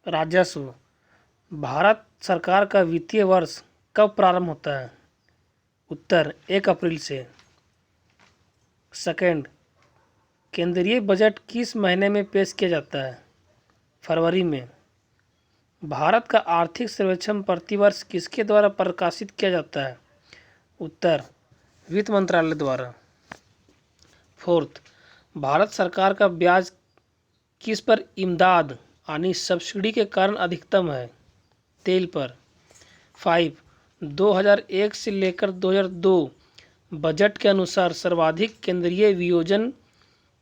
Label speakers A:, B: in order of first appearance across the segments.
A: राजस्व। भारत सरकार का वित्तीय वर्ष कब प्रारंभ होता है? उत्तर 1 अप्रैल से। सेकंड, केंद्रीय बजट किस महीने में पेश किया जाता है? फरवरी में। भारत का आर्थिक सर्वेक्षण प्रतिवर्ष किसके द्वारा प्रकाशित किया जाता है? उत्तर वित्त मंत्रालय द्वारा। फोर्थ, भारत सरकार का ब्याज किस पर इमदाद यानी सब्सिडी के कारण अधिकतम है? तेल पर। 5, 2001 से लेकर 2002 बजट के अनुसार सर्वाधिक केंद्रीय वियोजन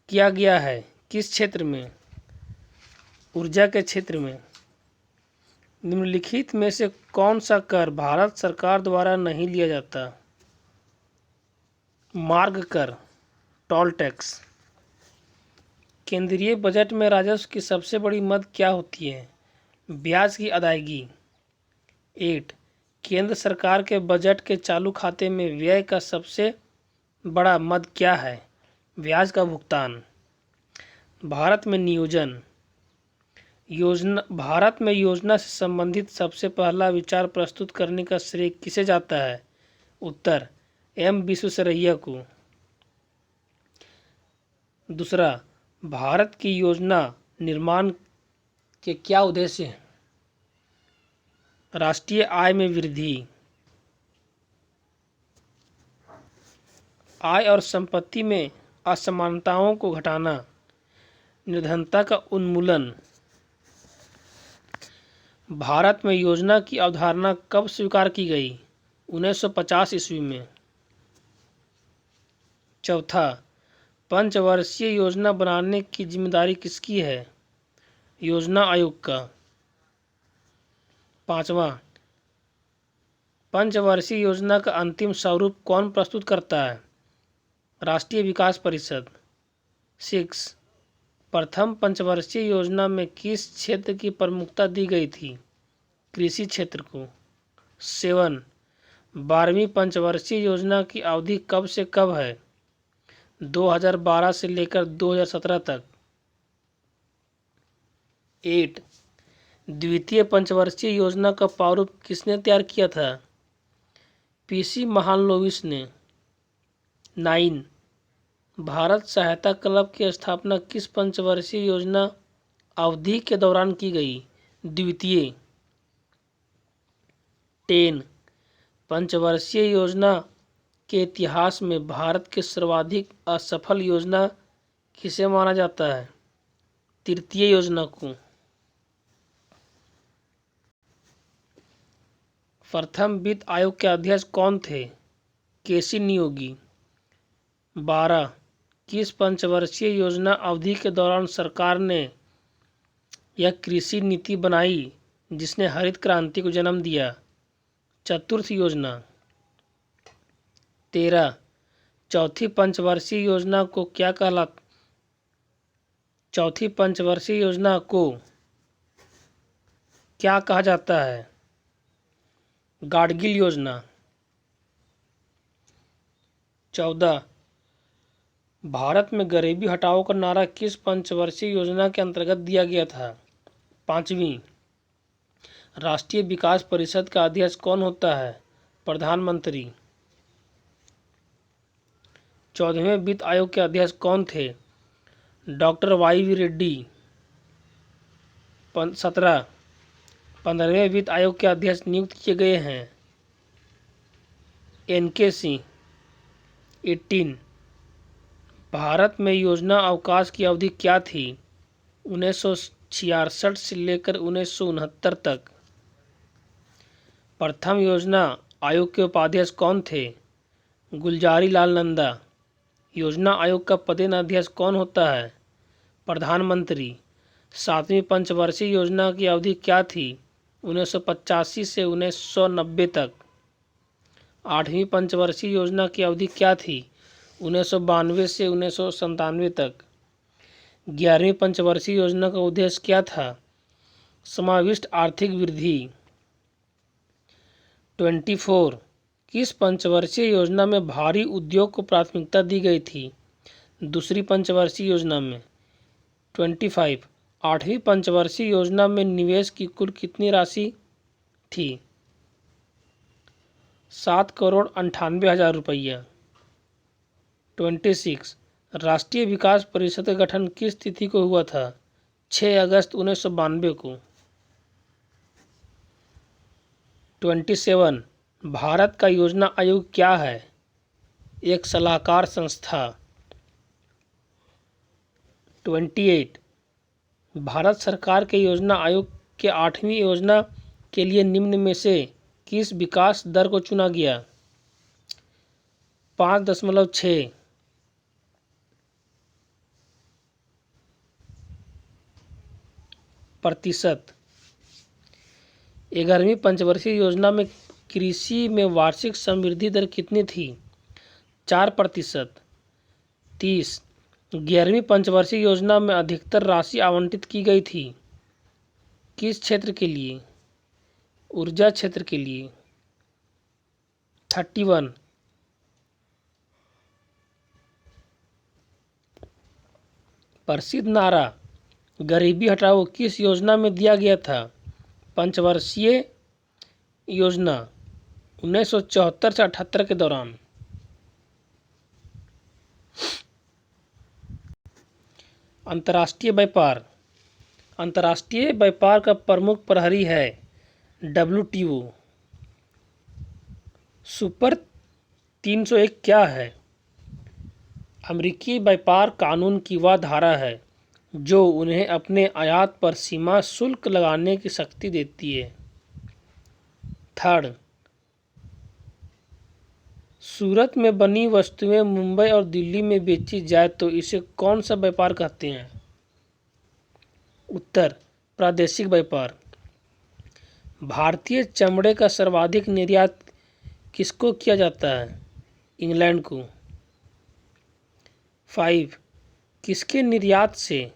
A: किया गया है किस क्षेत्र में? ऊर्जा के क्षेत्र में। निम्नलिखित में से कौन सा कर भारत सरकार द्वारा नहीं लिया जाता? मार्ग कर, टोल टैक्स। केंद्रीय बजट में राजस्व की सबसे बड़ी मद क्या होती है? ब्याज की अदायगी। 8, केंद्र सरकार के बजट के चालू खाते में व्यय का सबसे बड़ा मद क्या है? ब्याज का भुगतान। भारत में नियोजन। भारत में योजना से संबंधित सबसे पहला विचार प्रस्तुत करने का श्रेय किसे जाता है? उत्तर एम विश्वेश्वरैया को। दूसरा, भारत की योजना निर्माण के क्या उद्देश्य हैं? राष्ट्रीय आय में वृद्धि, आय और संपत्ति में असमानताओं को घटाना, निर्धनता का उन्मूलन। भारत में योजना की अवधारणा कब स्वीकार की गई? 1950 ईस्वी में। चौथा, पंचवर्षीय योजना बनाने की जिम्मेदारी किसकी है? योजना आयोग का। पांचवा, पंचवर्षीय योजना का अंतिम स्वरूप कौन प्रस्तुत करता है? राष्ट्रीय विकास परिषद। 6, प्रथम पंचवर्षीय योजना में किस क्षेत्र की प्रमुखता दी गई थी? कृषि क्षेत्र को। 7, 12वीं पंचवर्षीय योजना की अवधि कब से कब है? 2012 से लेकर 2017 तक। 8, द्वितीय पंचवर्षीय योजना का प्रारूप किसने तैयार किया था? पीसी महालनोबिस ने। 9, भारत सहायता क्लब की स्थापना किस पंचवर्षीय योजना अवधि के दौरान की गई? द्वितीय। 10, पंचवर्षीय योजना के इतिहास में भारत के सर्वाधिक असफल योजना किसे माना जाता है? तृतीय योजना को। प्रथम वित्त आयोग के अध्यक्ष कौन थे? केसी नियोगी। 12, किस पंचवर्षीय योजना अवधि के दौरान सरकार ने यह कृषि नीति बनाई जिसने हरित क्रांति को जन्म दिया? चतुर्थ योजना। 13, चौथी पंचवर्षीय योजना को क्या कहा जाता है? गाडगिल योजना। 14, भारत में गरीबी हटाओ का नारा किस पंचवर्षीय योजना के अंतर्गत दिया गया था? 5वीं। राष्ट्रीय विकास परिषद का अध्यक्ष कौन होता है? प्रधानमंत्री। 14वें वित्त आयोग के अध्यक्ष कौन थे? Doctor Y Reddy. 17, 15वें वित्त आयोग के अध्यक्ष नियुक्त किए गए हैं? एनके सिंह। 18, भारत में योजना अवकाश की अवधि क्या थी? 1966 से लेकर 1969 तक। प्रथम योजना आयोग के उपाध्यक्ष कौन थे? गुलजारी लाल नंदा। योजना आयोग का प्रधान अध्यक्ष कौन होता है? प्रधानमंत्री। 7वीं पंचवर्षीय योजना की अवधि क्या थी? 1985 से 1990 तक। 8वीं पंचवर्षीय योजना की अवधि क्या थी? 1992 से 1997 तक। 11वीं पंचवर्षीय योजना का उद्देश्य क्या था? समाविष्ट आर्थिक वृद्धि। 24, किस पंचवर्षीय योजना में भारी उद्योग को प्राथमिकता दी गई थी? दूसरी पंचवर्षीय योजना में। 25, 8वीं पंचवर्षीय योजना में निवेश की कुल कितनी राशि थी? 7,98,00,000 रुपया। 26 राष्ट्रीय विकास परिषद का गठन किस तिथि को हुआ था? 6 अगस्त 1992 को। 27 भारत का योजना आयोग क्या है? एक सलाहकार संस्था। 28 भारत सरकार के योजना आयोग के 8वीं योजना के लिए निम्न में से किस विकास दर को चुना गया? 5.6 प्रतिशत। 11वीं पंचवर्षीय योजना में कृषि में वार्षिक समृद्धि दर कितनी थी? 4%। 30 11वीं पंचवर्षीय योजना में अधिकतर राशि आवंटित की गई थी किस क्षेत्र के लिए? ऊर्जा क्षेत्र के लिए। 31 प्रसिद्ध नारा गरीबी हटाओ किस योजना में दिया गया था? पंचवर्षीय योजना 1974 से 78 के दौरान। अंतर्राष्ट्रीय व्यापार। अंतर्राष्ट्रीय व्यापार का प्रमुख प्रहरी है WTO। सुपर 301 क्या है? अमेरिकी व्यापार कानून की वह धारा है जो उन्हें अपने आयात पर सीमा शुल्क लगाने की शक्ति देती है। 3 सूरत में बनी वस्तुएं मुंबई और दिल्ली में बेची जाए तो इसे कौन सा व्यापार कहते हैं? उत्तर प्रादेशिक व्यापार। भारतीय चमड़े का सर्वाधिक निर्यात किसको किया जाता है? इंग्लैंड को। 5 किसके निर्यात से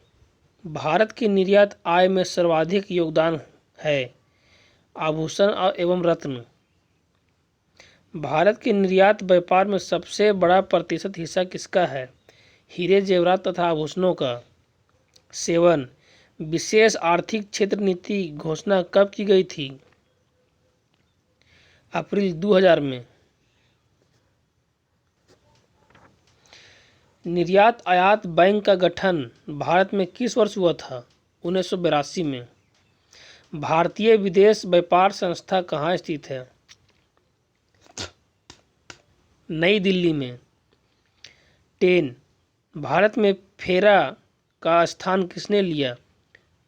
A: भारत की निर्यात आय में सर्वाधिक योगदान है? आभूषण एवं रत्न। भारत के निर्यात व्यापार में सबसे बड़ा प्रतिशत हिस्सा किसका है? हीरे जेवरात तथा आभूषणों का। 7 विशेष आर्थिक क्षेत्र नीति घोषणा कब की गई थी? अप्रैल 2000 में। निर्यात आयात बैंक का गठन भारत में किस वर्ष हुआ था? 1982 में। भारतीय विदेश व्यापार संस्था कहाँ स्थित है? नई दिल्ली में। 10 भारत में फेरा का स्थान किसने लिया?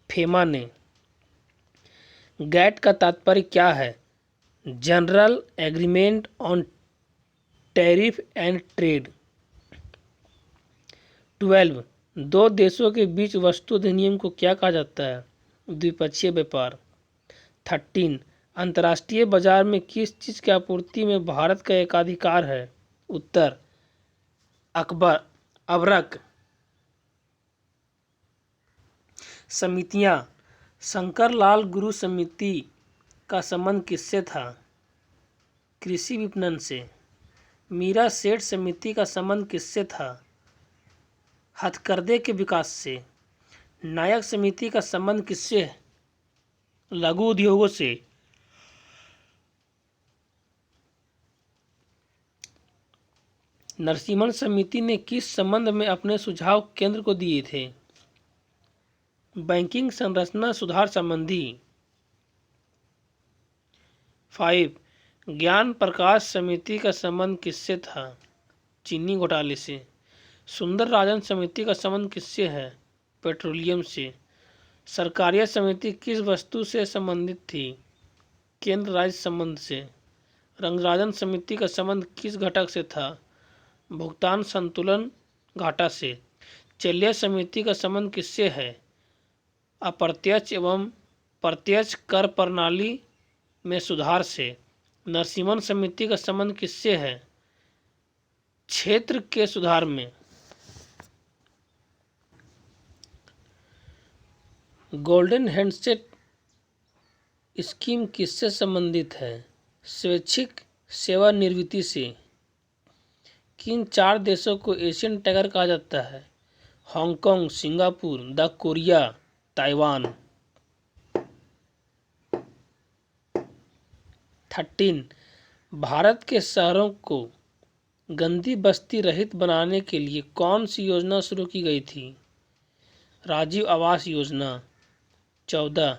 A: फेमा ने। गैट का तात्पर्य क्या है? General agreement on tariff and trade. 12 दो देशों के बीच वस्तु अधिनियम को क्या कहा जाता है? द्विपक्षीय व्यापार। 13 अंतर्राष्ट्रीय बाजार में किस चीज़ की आपूर्ति में भारत का एकाधिकार है? उत्तर अबरक। समितियां। शंकरलाल गुरु समिति का संबंध किससे था? कृषि विपणन से। मीरा सेठ समिति का संबंध किससे था? हथकरघे के विकास से। नायक समिति का संबंध किससे है? लघु उद्योगों से। नरसिम्हन समिति ने किस संबंध में अपने सुझाव केंद्र को दिए थे? बैंकिंग संरचना सुधार संबंधी। 5 ज्ञान प्रकाश समिति का संबंध किससे था? चीनी घोटाले से। सुंदर राजन समिति का संबंध किससे है? पेट्रोलियम से। सरकारिया समिति किस वस्तु से संबंधित थी? केंद्र राज्य संबंध से। रंगराजन समिति का संबंध किस घटक से था? भुगतान संतुलन घाटा से। चेलिया समिति का संबंध किससे है? अप्रत्यक्ष एवं प्रत्यक्ष कर प्रणाली में सुधार से। नरसिम्हन समिति का संबंध किससे है? क्षेत्र के सुधार में। गोल्डन हैंडशेक स्कीम किससे संबंधित है? स्वैच्छिक सेवानिवृत्ति से। किन 4 देशों को एशियन टाइगर कहा जाता है? Hong Kong, Singapore, the Korea, Taiwan. 13 Bharat के शहरों को गंदी बस्ती रहित बनाने के लिए कौन सी योजना शुरू की गई थी? राजीव आवास योजना। 14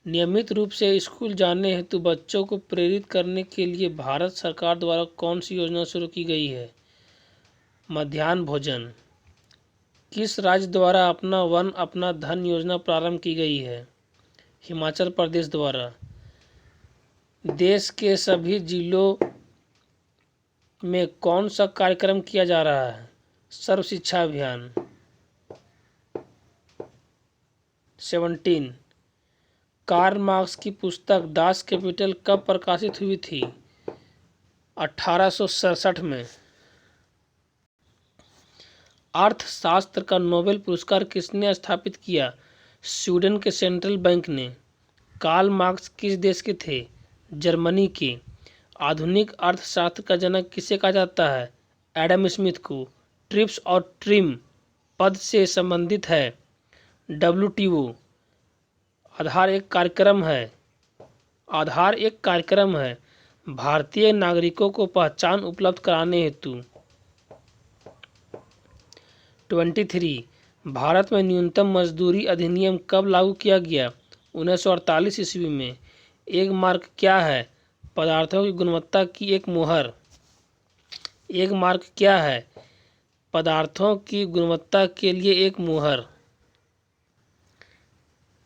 A: नियमित रूप से स्कूल जाने हेतु बच्चों को प्रेरित करने के लिए भारत सरकार द्वारा कौन सी योजना शुरू की गई है? मध्याह्न भोजन। किस राज्य द्वारा अपना वन अपना धन योजना प्रारंभ की गई है? हिमाचल प्रदेश द्वारा। देश के सभी जिलों में कौन सा कार्यक्रम किया जा रहा है? सर्व शिक्षा अभियान। 17 कार्ल मार्क्स की पुस्तक दास कैपिटल कब प्रकाशित हुई थी? 1867 में। अर्थशास्त्र का नोबेल पुरस्कार किसने स्थापित किया? स्वीडन के सेंट्रल बैंक ने। कार्ल मार्क्स किस देश के थे? जर्मनी के। आधुनिक अर्थशास्त्र का जनक किसे कहा जाता है? एडम स्मिथ को। ट्रिप्स और ट्रिम पद से संबंधित है? WTO। आधार एक कार्यक्रम है भारतीय नागरिकों को पहचान उपलब्ध कराने हेतु। 23 भारत में न्यूनतम मजदूरी अधिनियम कब लागू किया गया? 1948 ईस्वी में। एक मार्क क्या है? पदार्थों की गुणवत्ता की एक मुहर। एक मार्क क्या है? पदार्थों की गुणवत्ता के लिए एक मुहर।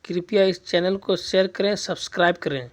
A: कृपया इस चैनल को शेयर करें, सब्सक्राइब करें।